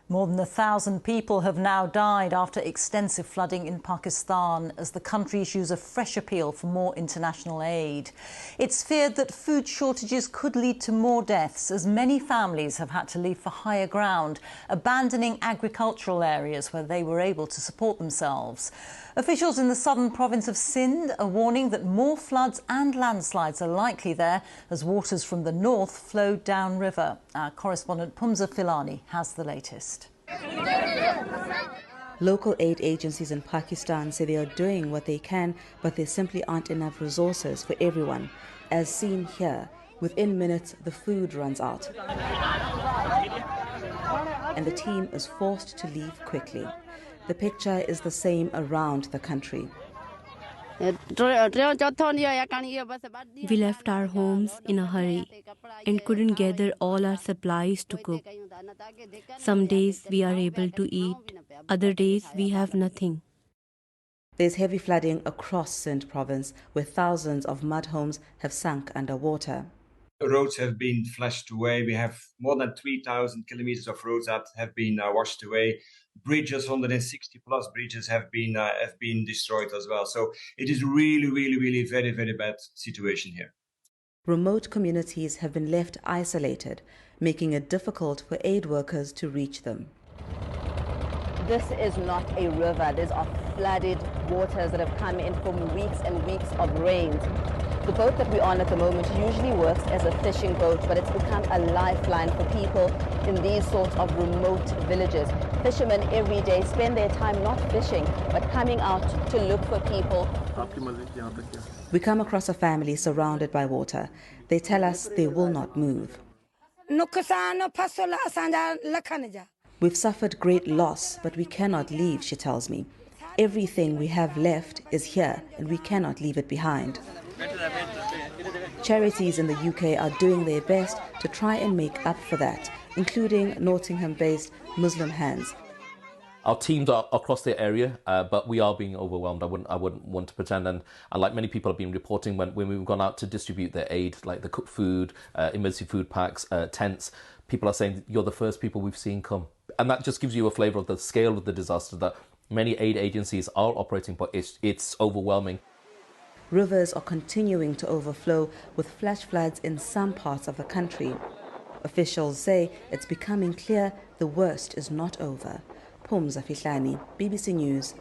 More than 1,000 people have now died after extensive flooding in Pakistan as the country issues a fresh appeal for more international aid. It's feared that food shortages could lead to more deaths as many families have had to leave for higher ground, abandoning agricultural areas where they were able to support themselves. Officials in the southern province of Sindh are warning that more floods and landslides are likely there as waters from the north flow downriver. Our correspondent Pumza Filani has the latest. Local aid agencies in Pakistan say they are doing what they can, but there simply aren't enough resources for everyone. As seen here, within minutes the food runs out and the team is forced to leave quickly. The picture is the same around the country. We left our homes in a hurry and couldn't gather all our supplies to cook. Some days we are able to eat, other days we have nothing. There's heavy flooding across Sindh province, where thousands of mud homes have sunk underwater. Roads have been flushed away. We have more than 3,000 kilometers of roads that have been washed away. Bridges, 160 plus bridges have been destroyed as well. So it is really very, very bad situation here. Remote communities have been left isolated, making it difficult for aid workers to reach them. This is not a river. These are flooded waters that have come in from weeks and weeks of rains. The boat that we're on at the moment usually works as a fishing boat, but it's become a lifeline for people in these sorts of remote villages. Fishermen every day spend their time not fishing, but coming out to look for people. We come across a family surrounded by water. They tell us they will not move. We've suffered great loss, but we cannot leave, she tells me. Everything we have left is here, and we cannot leave it behind. Charities in the UK are doing their best to try and make up for that, including Nottingham-based Muslim Hands. Our teams are across the area, but we are being overwhelmed. I wouldn't want to pretend. And like many people have been reporting, when we've gone out to distribute their aid, like the cooked food, emergency food packs, tents, people are saying you're the first people we've seen come. And that just gives you a flavour of the scale of the disaster that many aid agencies are operating, but it's overwhelming. Rivers are continuing to overflow with flash floods in some parts of the country. Officials say it's becoming clear the worst is not over. Pumza Filani, BBC News.